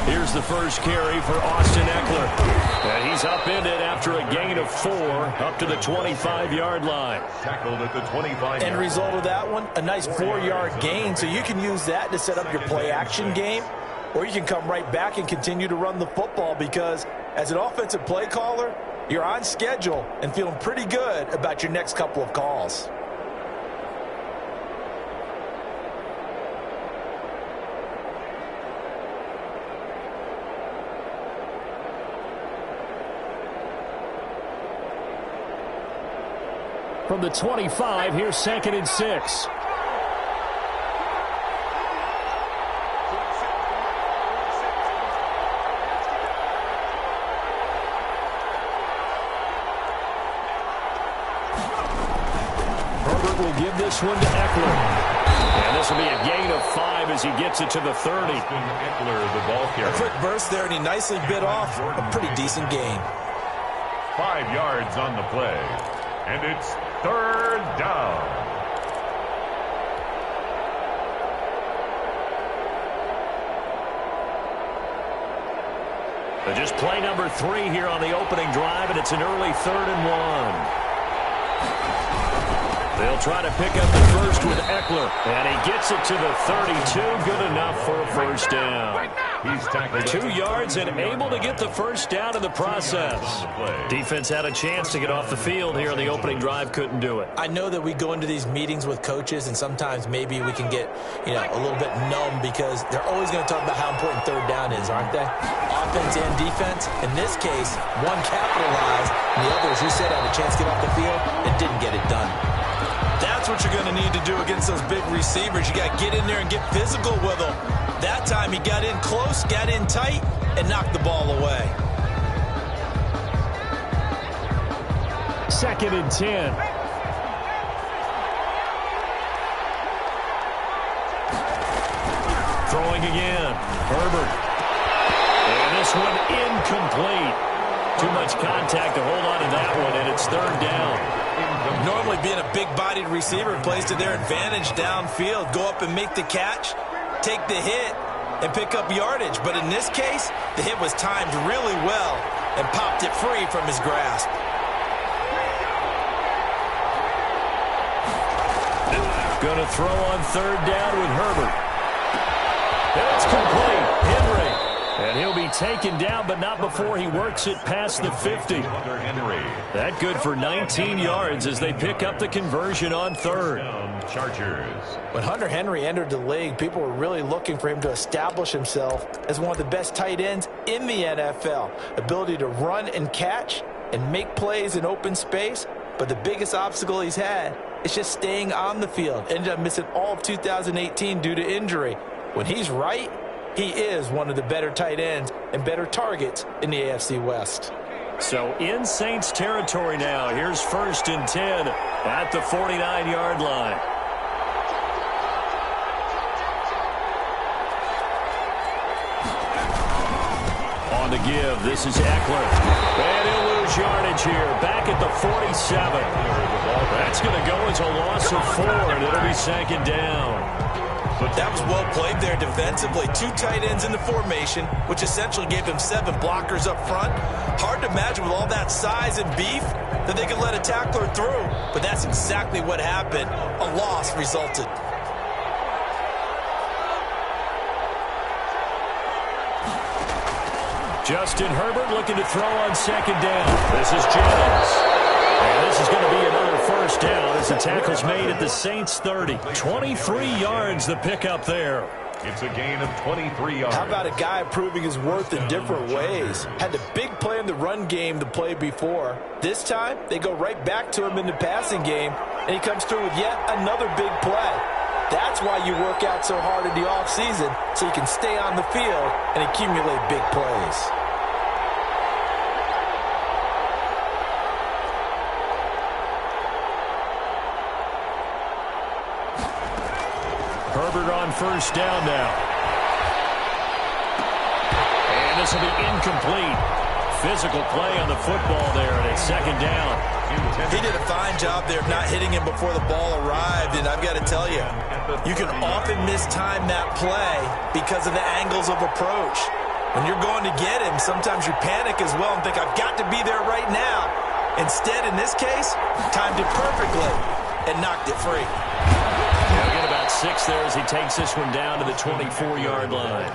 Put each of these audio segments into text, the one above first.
Here's the first carry for Austin Ekeler. And he's upended after a gain of 4 up to the 25-yard line. Tackled at the 25. End result of that one, a nice 4-yard gain. So you can use that to set up your play-action game, or you can come right back and continue to run the football because as an offensive play caller, you're on schedule and feeling pretty good about your next couple of calls. From the 25, here's 2nd and 6. Herbert will give this one to Ekeler. And this will be a gain of 5 as he gets it to the 30. Ekeler, the ball carrier. A quick burst there, and he nicely bit off a pretty decent gain. 5 yards on the play. And it's 3rd down. So just play number 3 here on the opening drive, and it's an early 3rd and 1. They'll try to pick up the first with Ekeler, and he gets it to the 32. Good enough for a first down. He's tackled 2 yards and able to get the first down in the process. Defense had a chance to get off the field here on the opening drive, couldn't do it. I know that we go into these meetings with coaches, and sometimes maybe we can get, a little bit numb because they're always going to talk about how important 3rd down is, aren't they? Offense and defense. In this case, one capitalized, and the other, as you said, had a chance to get off the field and didn't get it done. That's what you're going to need to do against those big receivers. You got to get in there and get physical with them. That time he got in close, got in tight, and knocked the ball away. 2nd and 10. Throwing again. Herbert. And this one incomplete. Too much contact to hold on to that one, and it's 3rd down. Normally being a big-bodied receiver plays to their advantage downfield. Go up and make the catch, take the hit, and pick up yardage. But in this case, the hit was timed really well and popped it free from his grasp. Going to throw on 3rd down with Herbert. And it's complete. Henry. And he'll be taken down, but not before he works it past the 50. That good for 19 yards as they pick up the conversion on 3rd. Chargers. When Hunter Henry entered the league, people were really looking for him to establish himself as one of the best tight ends in the NFL. Ability to run and catch and make plays in open space. But the biggest obstacle he's had is just staying on the field. Ended up missing all of 2018 due to injury. When he's right, he is one of the better tight ends and better targets in the AFC West. So in Saints territory now. Here's 1st and 10 at the 49-yard line. On the give, this is Ekeler. And he'll lose yardage here. Back at the 47. That's going to go as a loss of 4, and it'll be 2nd down. That was well played there defensively. 2 tight ends in the formation, which essentially gave them 7 blockers up front. Hard to imagine with all that size and beef that they could let a tackler through. But that's exactly what happened. A loss resulted. Justin Herbert looking to throw on 2nd down. This is Jennings. And this is going to be another first down as the tackle's made at the Saints 30. 23 yards the pickup there. It's a gain of 23 yards. How about a guy proving his worth in different ways? Had the big play in the run game the play before. This time, they go right back to him in the passing game, and he comes through with yet another big play. That's why you work out so hard in the offseason, so you can stay on the field and accumulate big plays. Herbert on first down now. And this will be incomplete. Physical play on the football there, and it's 2nd down. He did a fine job there of not hitting him before the ball arrived, and I've got to tell you, you can often mistime that play because of the angles of approach. When you're going to get him, sometimes you panic as well and think, I've got to be there right now. Instead, in this case, timed it perfectly and knocked it free. He'll get about 6 there as he takes this one down to the 24-yard line.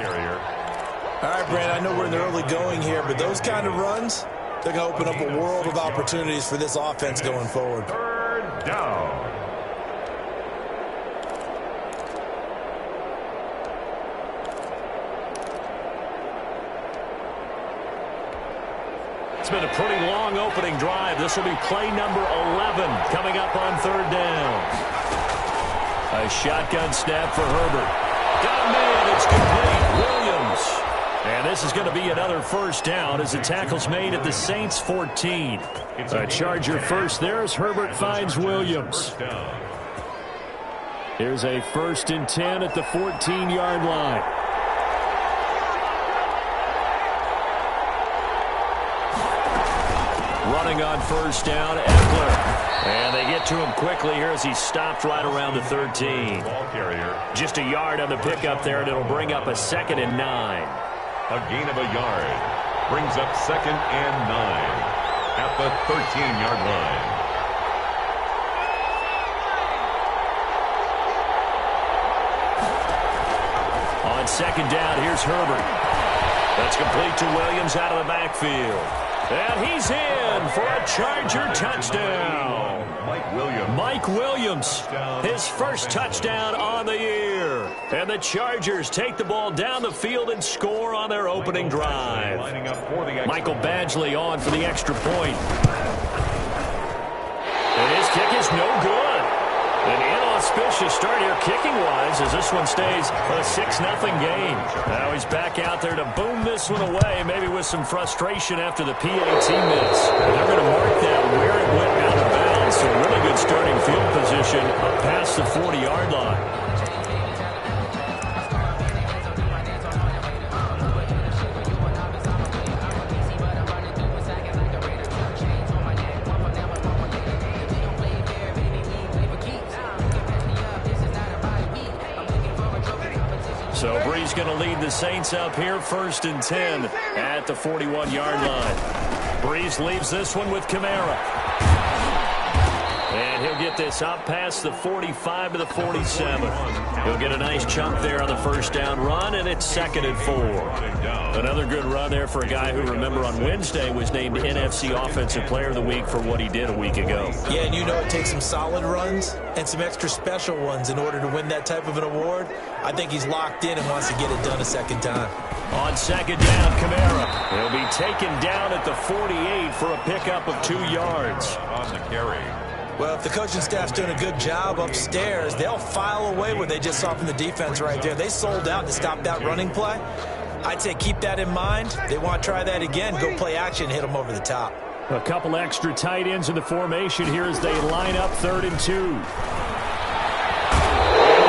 All right, Brandon, I know we're in the early going here, but those kind of runs, they're going to open up a world of opportunities for this offense going forward. Third down. It's been a pretty long opening drive. This will be play number 11 coming up on third down. A shotgun snap for Herbert. Got a man. It's complete. Williams. And this is going to be another first down as the tackle's made at the Saints 14. A Charger first there as Herbert finds Williams. Here's a 1st and 10 at the 14-yard line. Running on first down, Eckler. And they get to him quickly here as he stopped right around the 13. Ball carrier. Just a yard on the pickup there, and it'll bring up a 2nd and 9. A gain of a yard. Brings up 2nd and 9 at the 13-yard line. On 2nd down, here's Herbert. That's complete to Williams out of the backfield. And he's in for a Charger touchdown. Mike Williams, his first touchdown on the year. And the Chargers take the ball down the field and score on their opening drive. Michael Badgley on for the extra point. And his kick is no good. An inauspicious start here kicking-wise as this one stays a 6-0 game. Now he's back out there to boom this one away, maybe with some frustration after the PAT miss. They're going to mark that where it went out of bounds. So really good starting field position up past the 40-yard line. So Brees going to lead the Saints up here, 1st and 10 at the 41-yard line. Brees leaves this one with Kamara. And he'll get this up past the 45 to the 47. He'll get a nice chunk there on the first down run, and it's 2nd and 4. Another good run there for a guy who, remember, on Wednesday was named NFC Offensive Player of the Week for what he did a week ago. Yeah, and you know it takes some solid runs and some extra special ones in order to win that type of an award. I think he's locked in and wants to get it done a second time. On 2nd down, Kamara. He'll be taken down at the 48 for a pickup of 2 yards. On the carry. Well, if the coaching staff's doing a good job upstairs, they'll file away what they just saw from the defense right there. They sold out to stop that running play. I'd say keep that in mind. They want to try that again, go play action, hit them over the top. A couple extra tight ends in the formation here as they line up 3rd and 2. And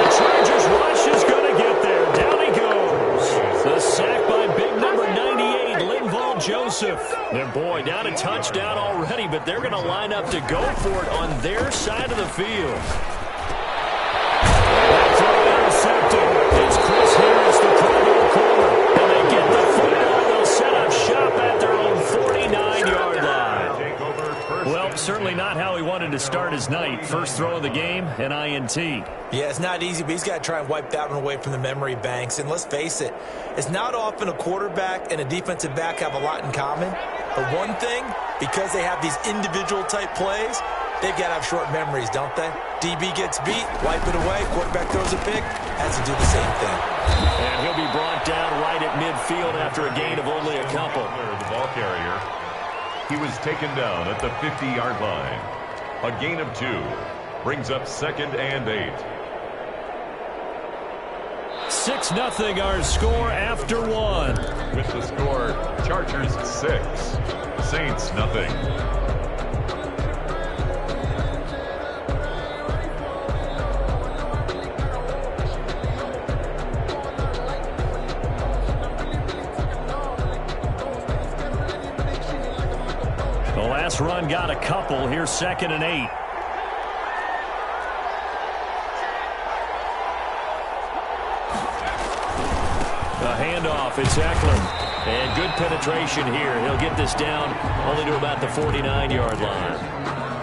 the Chargers rush is going to get there. Down he goes. The sack by big number 98, Linval Joseph. Their boy down a touchdown already, but they're going to line up to go for it on their side of the field. That throw intercepted. It's Chris Harris, the primary corner. And they get the foot down. They'll set up shop at their own 49-yard line. Well, certainly not how he wanted to start his night. First throw of the game, an INT. Yeah, it's not easy, but he's got to try and wipe that one away from the memory banks. And let's face it, it's not often a quarterback and a defensive back have a lot in common. But one thing, because they have these individual-type plays, they've got to have short memories, don't they? DB gets beat, wipe it away, quarterback throws a pick, has to do the same thing. And he'll be brought down right at midfield after a gain of only a couple. The ball carrier. He was taken down at the 50-yard line. A gain of 2. Brings up 2nd and 8. 6-0 our score after 1. With the score, Chargers 6, Saints nothing. The last run got a couple. Here's 2nd and 8. The handoff, it's Eckler. And good penetration here. He'll get this down only to about the 49-yard line.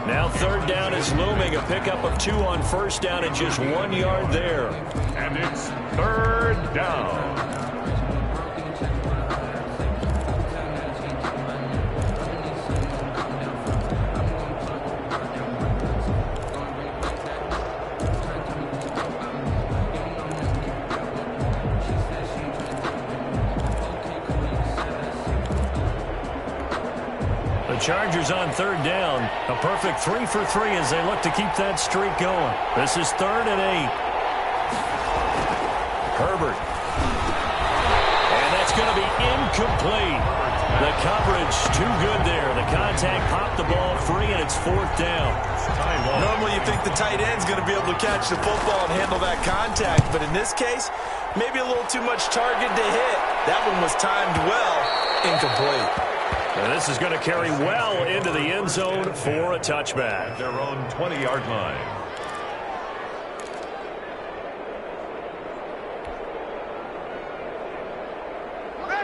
Now third down is looming. A pickup of 2 on first down and just 1 yard there. And it's third down. Chargers on third down. A perfect 3 for 3 as they look to keep that streak going. This is 3rd and 8. Herbert. And that's going to be incomplete. The coverage too good there. The contact popped the ball free, and it's 4th down. Normally you think the tight end's going to be able to catch the football and handle that contact, but in this case, maybe a little too much target to hit. That one was timed well. Incomplete. And this is going to carry well into the end zone for a touchback. Their own 20-yard line.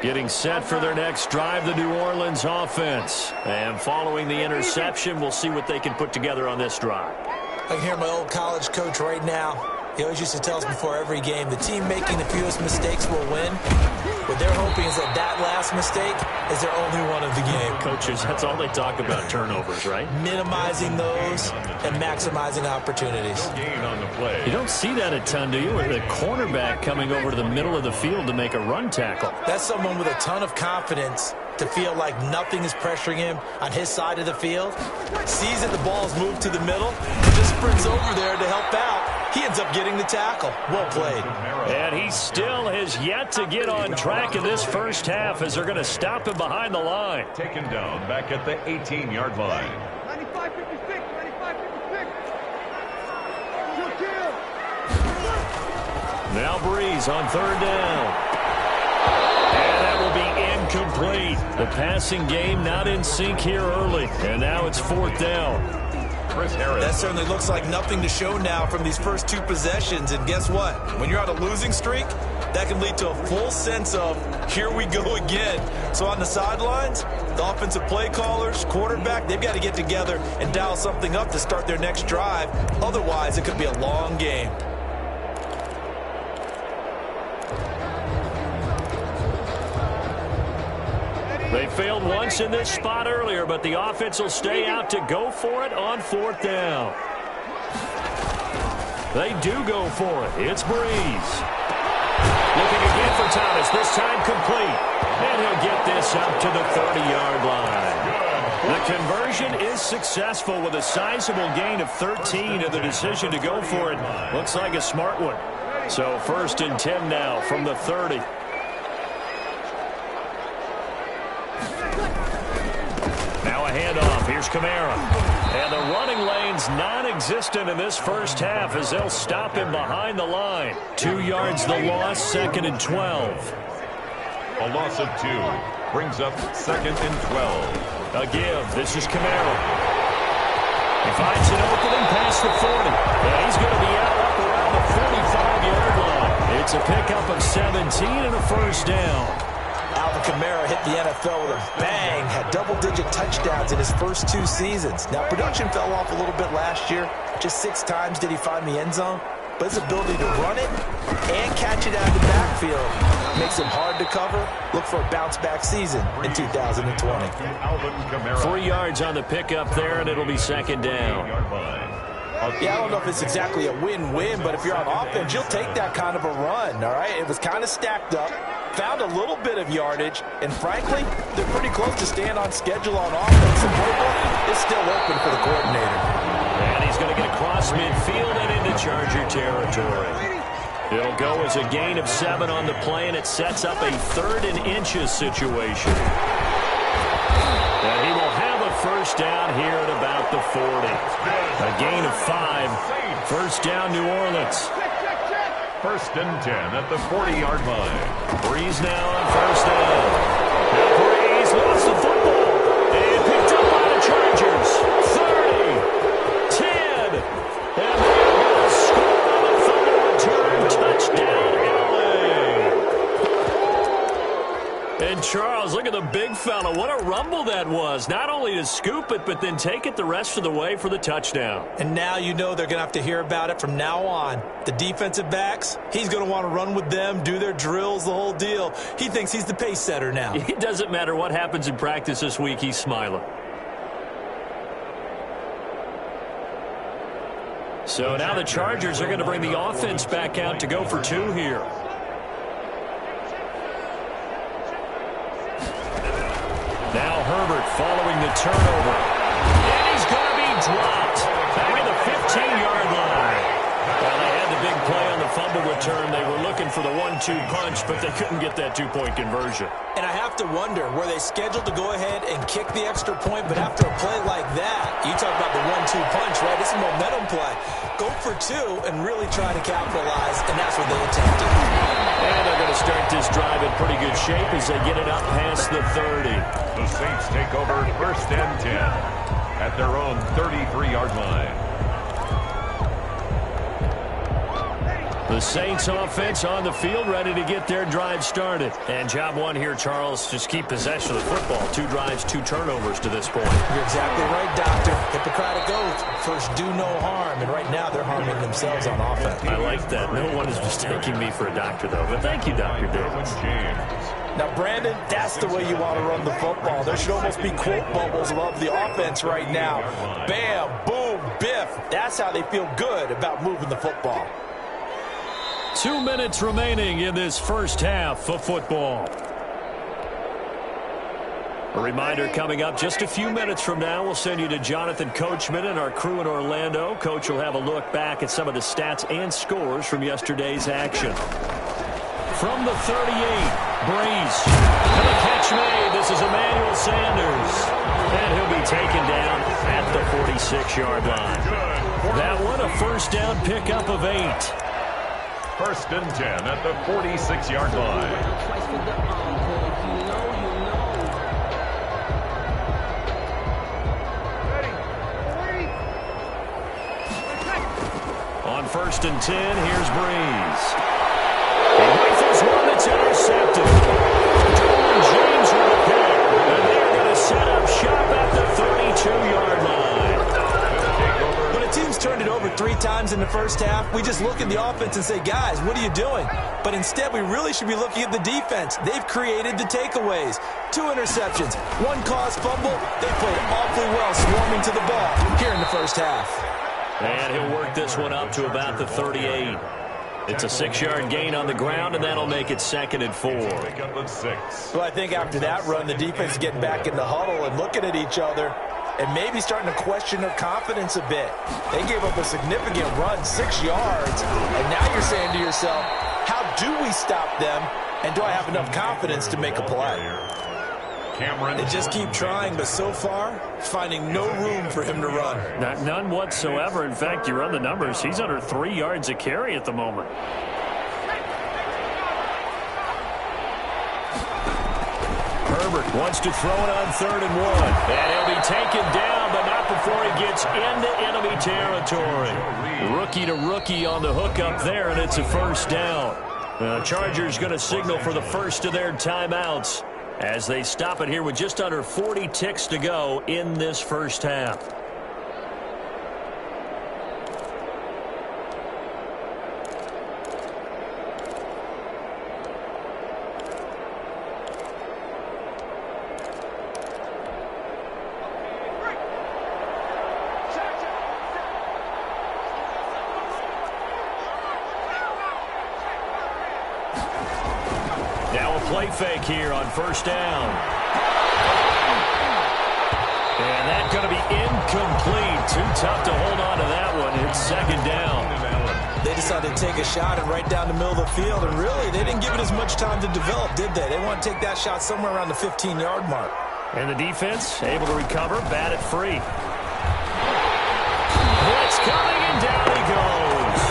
Getting set for their next drive, the New Orleans offense. And following the interception, we'll see what they can put together on this drive. I can hear my old college coach right now. He always used to tell us before every game, the team making the fewest mistakes will win. What they're hoping is that that last mistake is their only one of the game. Coaches, that's all they talk about, turnovers, right? Minimizing those and maximizing opportunities. Gain on the play. You don't see that a ton, do you? With a cornerback coming over to the middle of the field to make a run tackle. That's someone with a ton of confidence to feel like nothing is pressuring him on his side of the field. Sees that the ball is moved to the middle, just sprints over there to help out. He ends up getting the tackle. Well played. And he still has yet to get on track in this first half as they're going to stop him behind the line. Taken down back at the 18-yard line. 95-56, 95-56. Now Breeze on third down. And that will be incomplete. The passing game not in sync here early. And now it's 4th down. That certainly looks like nothing to show now from these first 2 possessions. And guess what? When you're on a losing streak, that can lead to a full sense of, here we go again. So on the sidelines, the offensive play callers, quarterback, they've got to get together and dial something up to start their next drive. Otherwise, it could be a long game. They failed once in this spot earlier, but the offense will stay out to go for it on 4th down. They do go for it. It's Breeze. Looking again for Thomas, this time complete. And he'll get this up to the 30-yard line. The conversion is successful with a sizable gain of 13, and the decision to go for it looks like a smart one. So 1st and 10 now from the 30. Now a handoff. Here's Kamara. And the running lane's non-existent in this first half as they'll stop him behind the line. 2 yards the loss, 2nd and 12. A loss of 2 brings up 2nd and 12. A give. This is Kamara. He finds an opening past the 40. And he's going to be out up around the 45-yard line. It's a pickup of 17 and a first down. Alvin Kamara hit the NFL with a bang, had double-digit touchdowns in his first 2 seasons. Now, production fell off a little bit last year. Just 6 times did he find the end zone. But his ability to run it and catch it out of the backfield makes him hard to cover. Look for a bounce-back season in 2020. Alvin Kamara. 3 yards on the pickup there, and it'll be 2nd down. Yeah, I don't know if it's exactly a win-win, but if you're on offense, you'll take that kind of a run, all right? It was kind of stacked up, found a little bit of yardage, and frankly, they're pretty close to staying on schedule on offense. The playbook is still open for the coordinator. And he's going to get across midfield and into Charger territory. It'll go as a gain of 7 on the play, and it sets up a 3rd and inches situation. And he will have a first down here at about the 40. A gain of 5. First down, New Orleans. 1st and 10 at the 40-yard line. Breeze now on first down. Now Breeze lost the football. And picked up by the Chargers. 30. 10. And they're going to score on the fumble return. Touchdown, LA. And Charles, look at the big fella. What a rumble that was. Not only to scoop it, but then take it the rest of the way for the touchdown. And now you know they're going to have to hear about it from now on. The defensive backs, he's going to want to run with them, do their drills, the whole deal. He thinks he's the pace setter now. It doesn't matter what happens in practice this week, he's smiling. So now the Chargers are going to bring the offense back out to go for two here. Now Herbert following the turnover. And he's going to be dropped back at the 15-yard line. Well, they had the big play on the fumble return. They were looking for the 1-2 punch, but they couldn't get that two-point conversion. And I have to wonder, were they scheduled to go ahead and kick the extra point, but after a play like that, you talk about the 1-2 punch, right? It's a momentum play. Go for two and really try to capitalize, and that's what they attempted. And they're going to start this drive in pretty good shape as they get it up past the 30. The Saints take over 1st and 10 at their own 33-yard line. The Saints offense on the field, ready to get their drive started. And job one here, Charles, just keep possession of the football. 2 drives, 2 turnovers to this point. You're exactly right, Doctor. Hippocratic oath. First, do no harm. And right now, they're harming themselves on offense. I like that. No one is mistaking me for a doctor, though. But thank you, Dr. Davis. Now, Brandon, that's the way you want to run the football. There should almost be quote bubbles above the offense right now. Bam, boom, biff. That's how they feel good about moving the football. 2 minutes remaining in this first half of football. A reminder coming up just a few minutes from now, we'll send you to Jonathan Coachman and our crew in Orlando. Coach will have a look back at some of the stats and scores from yesterday's action. From the 38, Breeze. And the catch made. This is Emmanuel Sanders. And he'll be taken down at the 46-yard line. That one, a first down pickup of 8. 1st and 10 at the 46-yard line. On 1st and 10, here's Breeze. He rifles one that's intercepted. Derwin James with a pick. And they're going to set up shop at the 32-yard line. When a team's turned it over 3 times in the first half, we just look at the offense and say, guys, what are you doing? But instead, we really should be looking at the defense. They've created the takeaways. 2 interceptions, 1 caused fumble. They played awfully well swarming to the ball here in the first half. And he'll work this one up to about the 38. It's a 6-yard gain on the ground, and that'll make it 2nd and 4. Well, I think after that run, the defense is getting back in the huddle and looking at each other and maybe starting to question their confidence a bit. They gave up a significant run, 6 yards, and now you're saying to yourself, how do we stop them, and do I have enough confidence to make a play? They just keep trying, but so far, finding no room for him to run. None whatsoever. In fact, you run the numbers. He's under 3 yards a carry at the moment. Herbert wants to throw it on 3rd and 1. And he'll be taken down, but not before he gets into enemy territory. Rookie to rookie on the hook up there, and it's a first down. The Chargers going to signal for the first of their timeouts as they stop it here with just under 40 ticks to go in this first half. Play fake here on first down. And that's going to be incomplete. Too tough to hold on to that one. It's 2nd down. They decided to take a shot and right down the middle of the field, and really, they didn't give it as much time to develop, did they? They want to take that shot somewhere around the 15-yard mark. And the defense able to recover, bat it free. Blitz coming, and down he goes.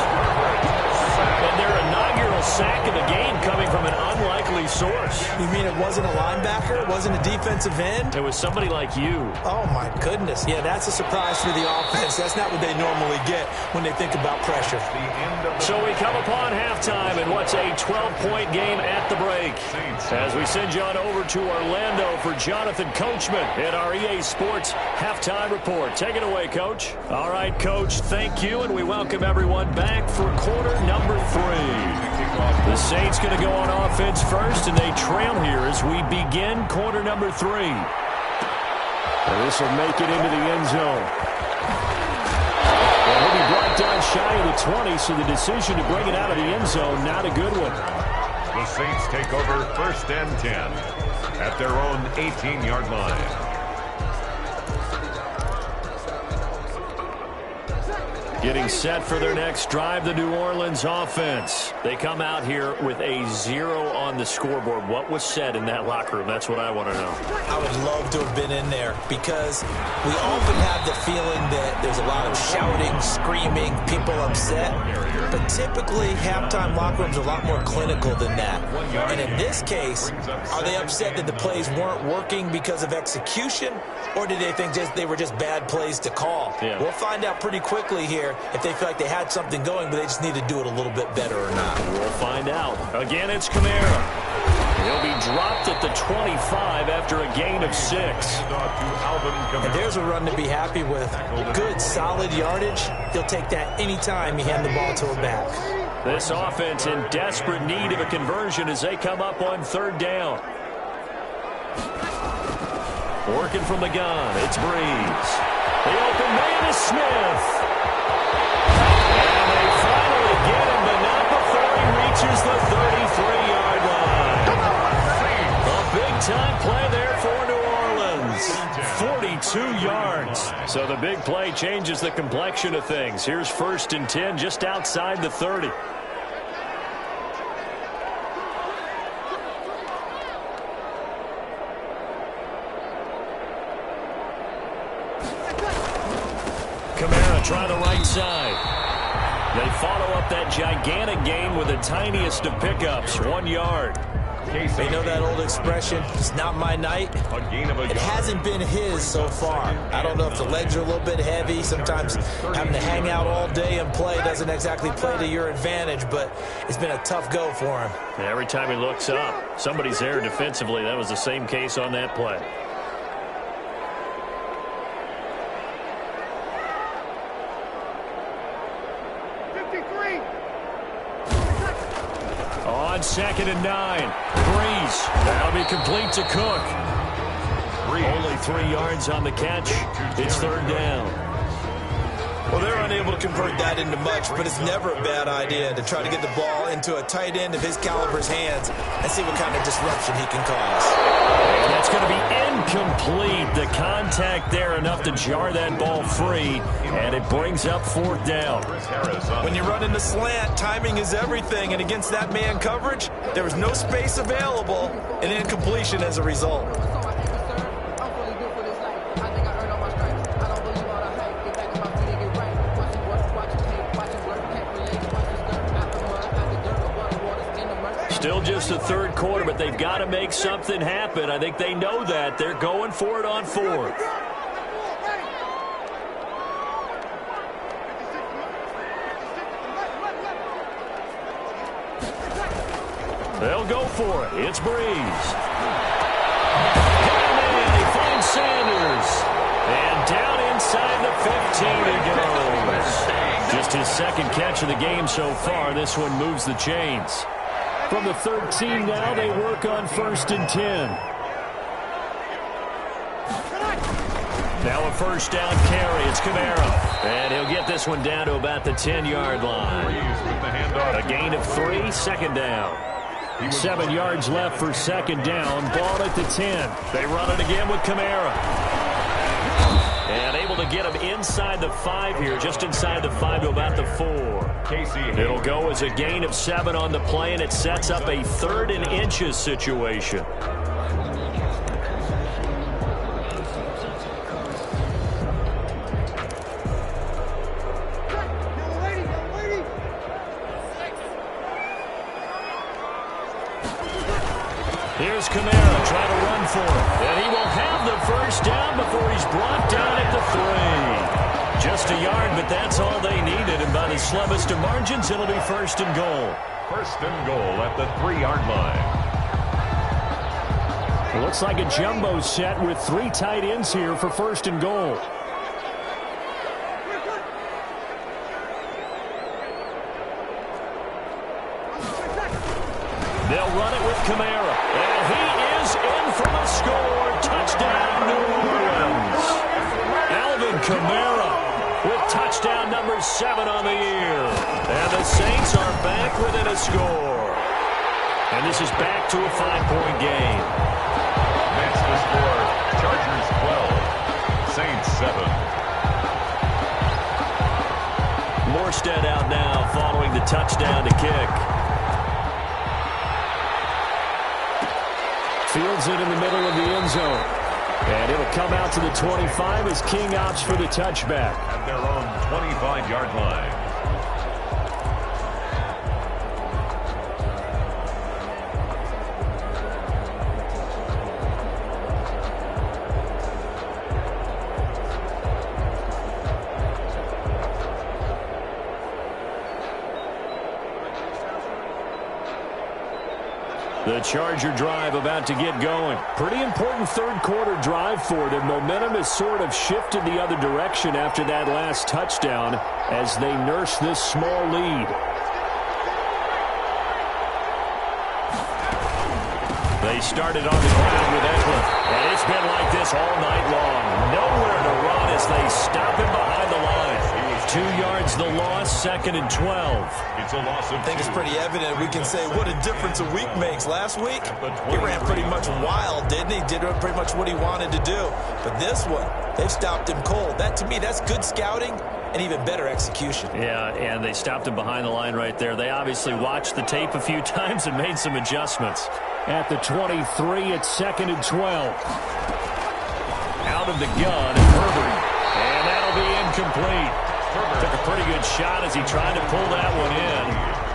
And their inaugural sack of the game coming from an unlikely unlikely source. You mean it wasn't a linebacker? It wasn't a defensive end? It was somebody like you. Oh, my goodness. Yeah, that's a surprise for the offense. That's not what they normally get when they think about pressure. So we come upon halftime in what's a 12-point game at the break. As we send you on over to Orlando for Jonathan Coachman in our EA Sports Halftime Report. Take it away, Coach. All right, Coach, thank you, and we welcome everyone back for quarter number 3. The Saints going to go on offense first, and they trail here as we begin quarter number 3. And this will make it into the end zone. And he'll be brought down shy of the 20, so the decision to bring it out of the end zone, not a good one. The Saints take over 1st and 10 at their own 18-yard line. Getting set for their next drive, the New Orleans offense. They come out here with a 0 on the scoreboard. What was said in that locker room? That's what I want to know. I would love to have been in there because we often have the feeling that there's a lot of shouting, screaming, people upset. But typically, halftime locker rooms are a lot more clinical than that. And in this case, are they upset that the plays weren't working because of execution, or did they think they were just bad plays to call? Yeah. We'll find out pretty quickly here if they feel like they had something going, but they just need to do it a little bit better or not. We'll find out. Again, it's Kamara. He'll be dropped at the 25 after a gain of 6. And there's a run to be happy with. Good, solid yardage. He'll take that anytime you hand the ball to a back. This offense in desperate need of a conversion as they come up on 3rd down. Working from the gun, it's Breeze. The open man is Smith. And they finally get him, but not before he reaches the 33-yard line. A big-time play there for New Orleans. 42 yards. So the big play changes the complexion of things. Here's 1st and 10 just outside the 30. Kamara try the right side. They follow up that gigantic gain with the tiniest of pickups, 1 yard. They know that old expression, it's not my night. It hasn't been his so far. I don't know if the legs are a little bit heavy. Sometimes having to hang out all day and play doesn't exactly play to your advantage, but it's been a tough go for him. Every time he looks up, somebody's there defensively. That was the same case on that play. On 2nd and 9, Breeze. That'll be complete to Cook. Only 3 yards on the catch. It's 3rd down. Well, they're unable to convert that into much, but it's never a bad idea to try to get the ball into a tight end of his caliber's hands and see what kind of disruption he can cause. And that's going to be incomplete. The contact there enough to jar that ball free, and it brings up 4th down. When you run in the slant, timing is everything, and against that man coverage, there was no space available, and incompletion as a result. Still just the 3rd quarter, but they've got to make something happen. I think they know that. They're going for it on 4th. They'll go for it. It's Breeze. And he finds Sanders. And down inside the 15 he goes. Just his 2nd catch of the game so far. This one moves the chains. From the 13 now, they work on 1st and 10. Now a 1st down carry. It's Kamara. And he'll get this one down to about the 10-yard line. A gain of 3, 2nd down. 7 yards left for 2nd down. Ball at the 10. They run it again with Kamara. And able to get him inside the 5 here, just inside the 5 to about the 4. It'll go as a gain of 7 on the play, and it sets up a 3rd and inches situation. Here's Kamara trying to run for it. And he will have the first down before he's brought down at the 3. Just a yard, but that's all they needed. And by the slimmest of margins, it'll be first and goal. First and goal at the 3-yard line. It looks like a jumbo set with 3 tight ends here for first and goal. They'll run it with Kamara. And he is in for the score. Touchdown, New Orleans. Alvin Kamara with touchdown number 7 on the year. And the Saints are back within a score. And this is back to a 5-point game. That's the score. Chargers 12. Saints 7. Morstead out now following the touchdown to kick. Fields it in the middle of the end zone. And it'll come out to the 25 as King opts for the touchback. At their own 25-yard line. The Charger drive about to get going. Pretty important third-quarter drive for them. Momentum has sort of shifted the other direction after that last touchdown as they nurse this small lead. They started on the ground with Eckler, and it's been like this all night long. Nowhere to run as they stop him behind the line. 2 yards the loss, 2nd and 12. It's a loss of 2. I think it's pretty evident. We can say what a difference a week makes. Last week, he ran pretty much wild, didn't he? Did pretty much what he wanted to do. But this one, they've stopped him cold. That, to me, that's good scouting and even better execution. Yeah, and they stopped him behind the line right there. They obviously watched the tape a few times and made some adjustments. At the 23, it's 2nd and 12. Out of the gun, Herbert. And that'll be incomplete. Took a pretty good shot as he tried to pull that one in.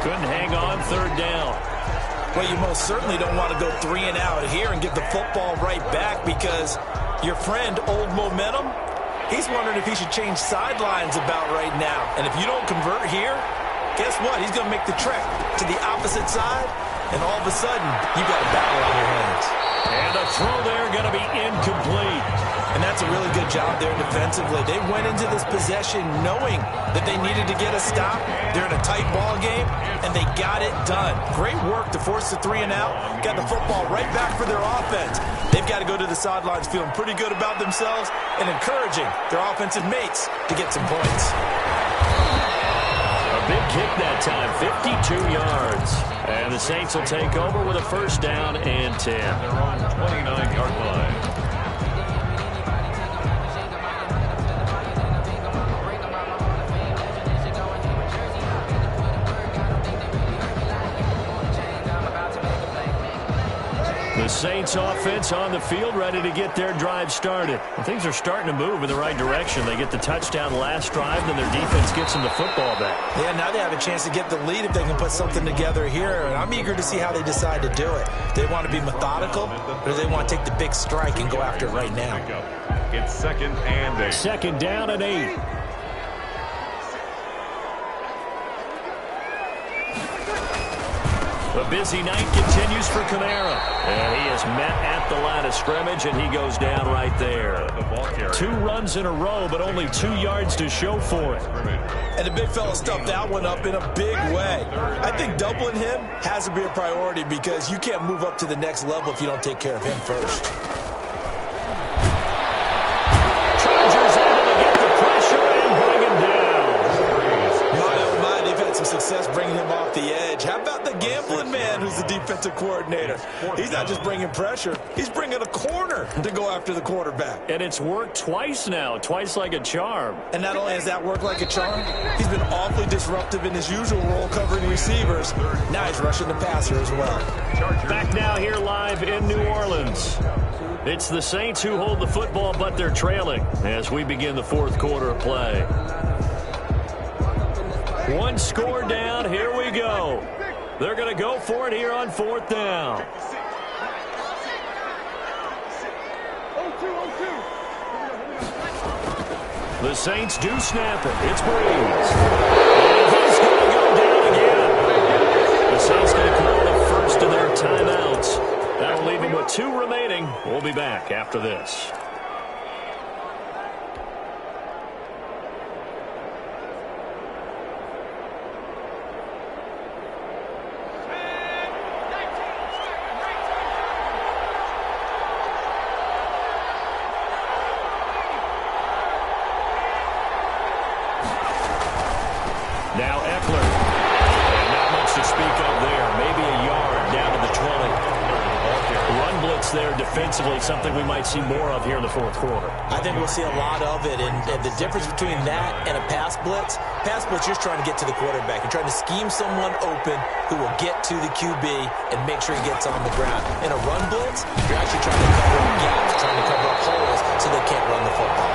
Couldn't hang on, 3rd down. Well, you most certainly don't want to go 3 and out here and give the football right back because your friend, Old Momentum, he's wondering if he should change sidelines about right now. And if you don't convert here, guess what? He's going to make the trek to the opposite side, and all of a sudden, you got a battle on your hands. And a throw there going to be incomplete. And that's a really good job there defensively. They went into this possession knowing that they needed to get a stop. They're in a tight ball game, and they got it done. Great work to force the 3 and out. Got the football right back for their offense. They've got to go to the sidelines feeling pretty good about themselves and encouraging their offensive mates to get some points. A big kick that time, 52 yards. And the Saints will take over with a 1st down and 10. Their own 29-yard line. The Saints offense on the field, ready to get their drive started. And things are starting to move in the right direction. They get the touchdown last drive, then their defense gets them the football back. Yeah, now they have a chance to get the lead if they can put something together here. And I'm eager to see how they decide to do it. Do they want to be methodical, or do they want to take the big strike and go after it right now? It's 2nd and 8. 2nd down and 8. The busy night continues for Kamara. And he is met at the line of scrimmage, and he goes down right there. 2 runs in a row, but only 2 yards to show for it. And the big fella stuffed that one up in a big way. I think doubling him has to be a priority because you can't move up to the next level if you don't take care of him first. Chargers able to get the pressure and bring him down. My, oh my, they've had some success bringing him off the edge. How about the gambling man who's the defensive coordinator? He's not just bringing pressure, he's bringing a corner to go after the quarterback. And it's worked twice now, twice like a charm. And not only has that worked like a charm, he's been awfully disruptive in his usual role covering receivers. Now he's rushing the passer as well. Back now here live in New Orleans. It's the Saints who hold the football, but they're trailing as we begin the 4th quarter of play. 1 score down, here we go. They're going to go for it here on 4th down. The Saints do snap it. It's Breeze. And he's going to go down again. The Saints going to call the first of their timeouts. That'll leave them with 2 remaining. We'll be back after this. Now Eckler. And not much to speak of there. Maybe a yard down to the 20. Run blitz there defensively, something we might see more of here in the fourth quarter. I think we'll see a lot of it, and the difference between that and a pass blitz, you're just trying to get to the quarterback. You're trying to scheme someone open who will get to the QB and make sure he gets on the ground. In a run blitz, you're actually trying to cover up gaps, trying to cover up holes so they can't run the football.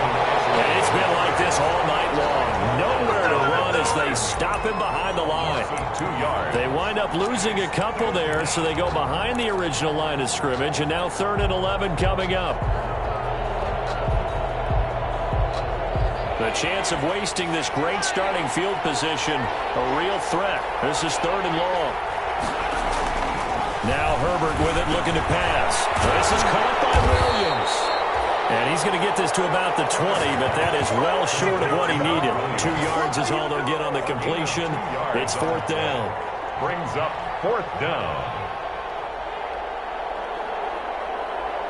And it's been like this all night long. Nowhere to run as they stop him behind the line. 2 yards. They wind up losing a couple there, so they go behind the original line of scrimmage, and now 3rd and 11 coming up. The chance of wasting this great starting field position, a real threat. This is 3rd and long. Now Herbert with it, looking to pass. This is caught by Williams. And he's going to get this to about the 20, but that is well short of what he needed. 2 yards is all they'll get on the completion. It's 4th down. Brings up 4th down.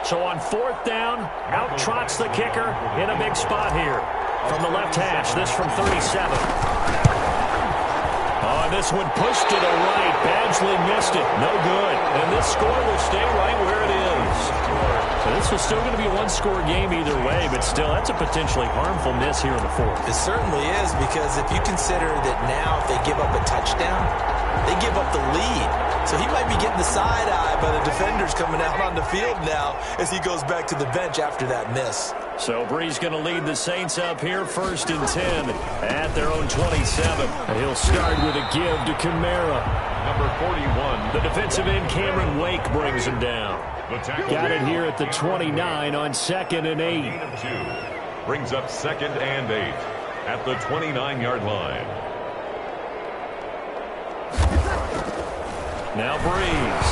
So on 4th down, out trots the kicker in a big spot here. From the left hash, this from 37. Oh, this one pushed to the right. Badgley missed it. No good. And this score will stay right where it is. So this was still going to be a one-score game either way, but still, that's a potentially harmful miss here in the 4th. It certainly is, because if you consider that now if they give up a touchdown, they give up the lead. So he might be getting the side eye by the defenders coming out on the field now as he goes back to the bench after that miss. So Breeze going to lead the Saints up here 1st and 10 at their own 27. And he'll start with a give to Kamara. Number 41. The defensive end Cameron Wake brings him down. Got it here at the 29 on 2nd and 8. Gain of 2. Brings up 2nd and 8 at the 29-yard line. Now Breeze.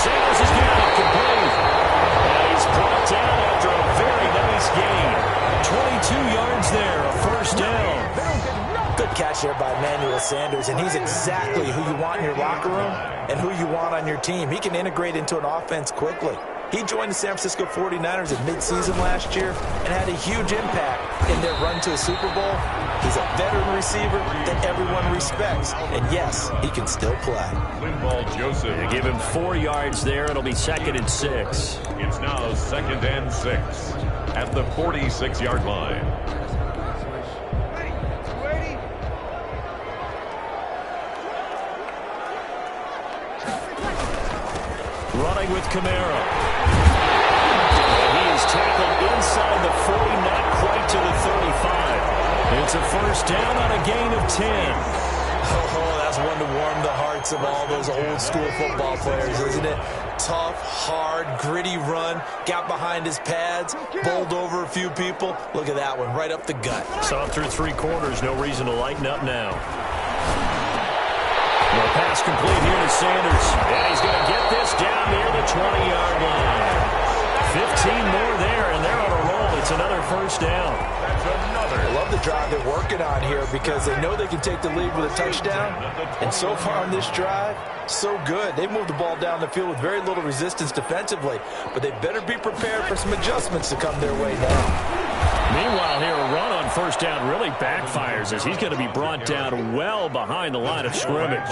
Sanders is down, complete. And he's brought down after a very nice gain. 22 yards there, a 1st down. Good catch there by Emmanuel Sanders, and he's exactly who you want in your locker room and who you want on your team. He can integrate into an offense quickly. He joined the San Francisco 49ers at midseason last year and had a huge impact in their run to a Super Bowl. He's a veteran receiver that everyone respects. And yes, he can still play. Linval Joseph. They give him 4 yards there. It'll be 2nd and 6. It's now 2nd and 6 at the 46-yard line. Running with Kamara. And he is tackled inside the 40, not quite to the 35. It's a 1st down on a gain of 10. Oh, that's one to warm the hearts of all those old school football players, isn't it? Tough, hard, gritty run. Got behind his pads, bowled over a few people. Look at that one, right up the gut. Saw through 3 quarters, no reason to lighten up now. The pass complete here to Sanders. And he's going to get this down near the 20-yard line. 15 more there, and they're on a roll. It's another 1st down. That's another. I love the drive they're working on here because they know they can take the lead with a touchdown. And so far on this drive, so good. They've moved the ball down the field with very little resistance defensively. But they better be prepared for some adjustments to come their way now. Meanwhile, here a run on 1st down really backfires as he's going to be brought down well behind the line of scrimmage.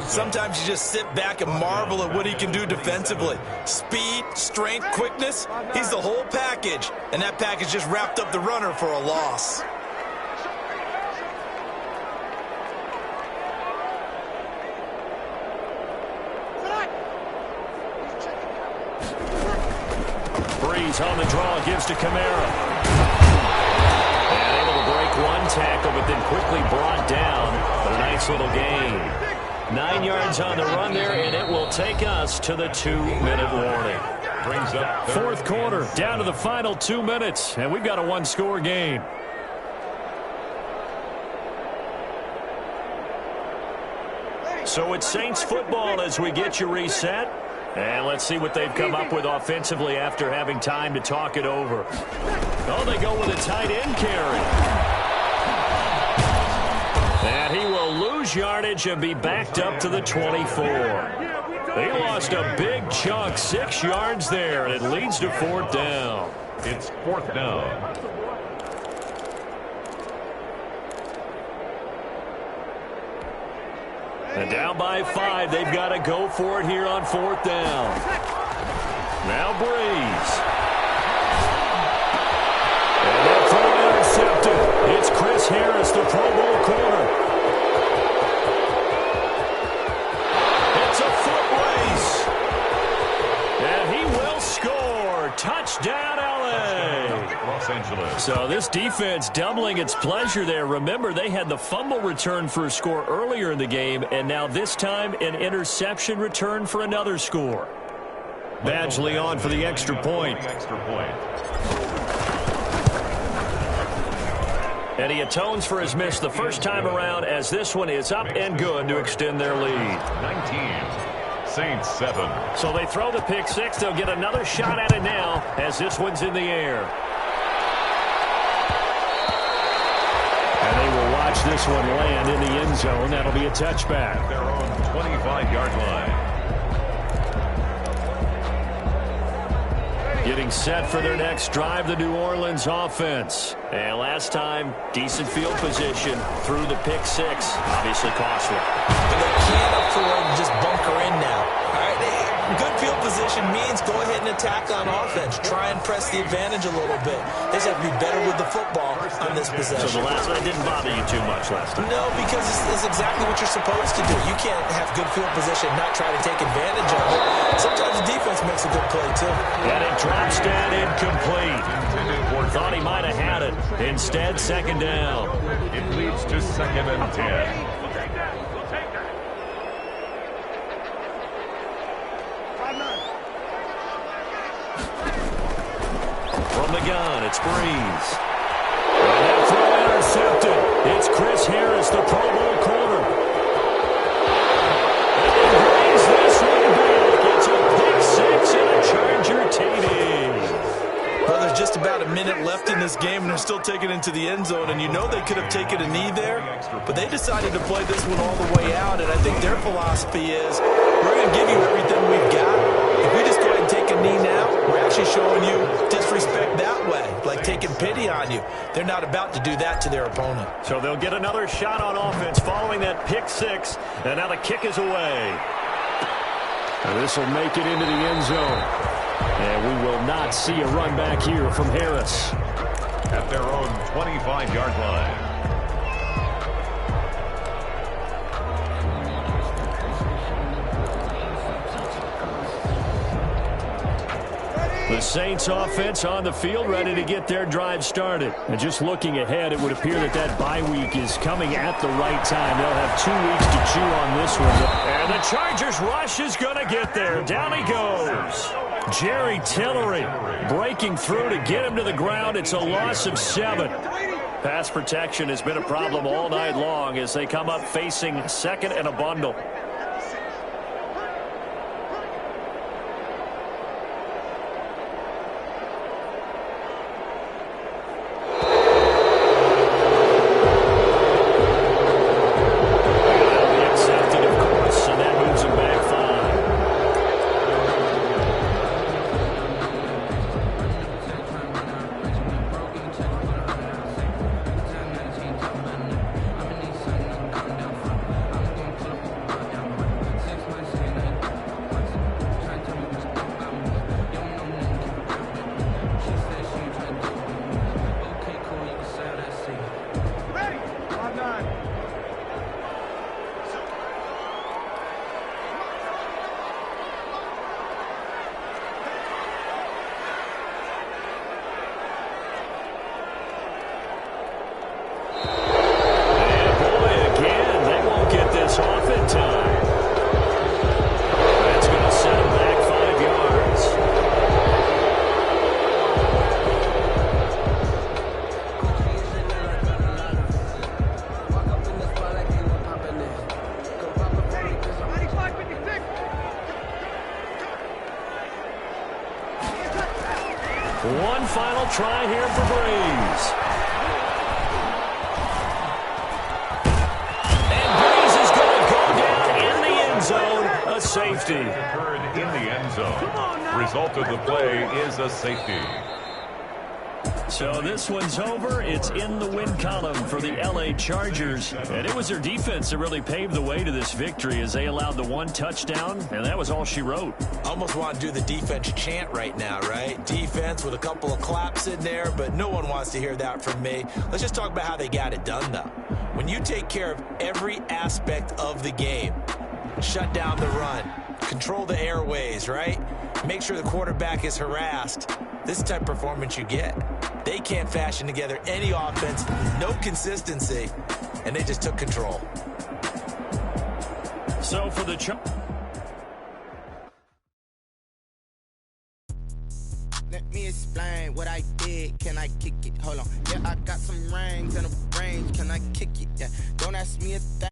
Sometimes you just sit back and marvel at what he can do defensively. Speed, strength, quickness, he's the whole package. And that package just wrapped up the runner for a loss. Breeze on the draw, gives to Kamara. And able to break one tackle, but then quickly brought down. But a nice little gain. 9 yards on the run there, and it will take us to the 2-minute warning. Brings up Fourth quarter, down to the final 2 minutes, and we've got a one-score game. So it's Saints football as we get you reset. And let's see what they've come up with offensively after having time to talk it over. Oh, they go with a tight end carry. And he will lose yardage and be backed up to the 24. They lost a big chunk, 6 yards there, and it leads to fourth down. It's fourth down. And down by 5, they've got to go for it here on fourth down. Now Breeze. And that throw intercepted. It's Chris Harris, the Pro Bowl corner. It's a foot race. And he will score. Touchdown, L.A. Los Angeles. So this defense doubling its pleasure there. Remember, they had the fumble return for a score earlier in the game, and now this time an interception return for another score. Badgley on for the extra point. And he atones for his miss the first time around, as this one is up and good to extend their lead. 19, Saints 7. So they throw the pick six. They'll get another shot at it now as this one's in the air. And they will watch this one land in the end zone. That'll be a touchback. Their own 25-yard line. Getting set for their next drive, the New Orleans offense. And last time, decent field position through the pick six. Obviously costly. But they can't afford to just bunker in now. All right, good field position means go ahead and attack on offense. Try and press the advantage a little bit. They just have to be better with the football on this possession. So the last one didn't bother you too much last time? No, because it's exactly what you're supposed to do. You can't have good field position and not try to take advantage of it. Sometimes the defense makes a good play, too. And it drops down incomplete. Thought he might have had it. Instead, second down. It leads to 2nd and 10. From the gun, it's Breeze. And that throw intercepted. It's Chris Harris, the Pro Bowl corner. And Breeze this one back. It's a pick six and a Charger TD. Well, there's just about a minute left in this game, and they're still taking it into the end zone. And you know they could have taken a knee there, but they decided to play this one all the way out. And I think their philosophy is, we're going to give you everything we've got. If we just go ahead and take a knee now, we're actually showing you disrespect that way, like taking pity on you. They're not about to do that to their opponent. So they'll get another shot on offense following that pick six. And now the kick is away. And this will make it into the end zone. And we will not see a run back here from Harris. At their own 25-yard line. The Saints offense on the field, ready to get their drive started. And just looking ahead, it would appear that bye week is coming at the right time. They'll have 2 weeks to chew on this one. And the Chargers rush is going to get there. Down he goes. Jerry Tillery breaking through to get him to the ground. It's a loss of 7. Pass protection has been a problem all night long as they come up facing second and a bundle. One final try here for Breeze. And Breeze is going to go down in the end zone. A safety. Occurred in the end zone. Result of the play is a safety. So this one's over. It's in the win column for the L.A. Chargers. And it was their defense that really paved the way to this victory as they allowed the one touchdown, and that was all she wrote. Almost want to do the defense chant right now, right? Defense with a couple of claps in there, but no one wants to hear that from me. Let's just talk about how they got it done, though. When you take care of every aspect of the game, shut down the run, control the airways, right? Make sure the quarterback is harassed. This type of performance you get. They can't fashion together any offense, no consistency, and they just took control. So for the Let me explain what I did. Can I kick it? Hold on. Yeah, I got some rings and a range. Can I kick it? Yeah. Don't ask me a thing.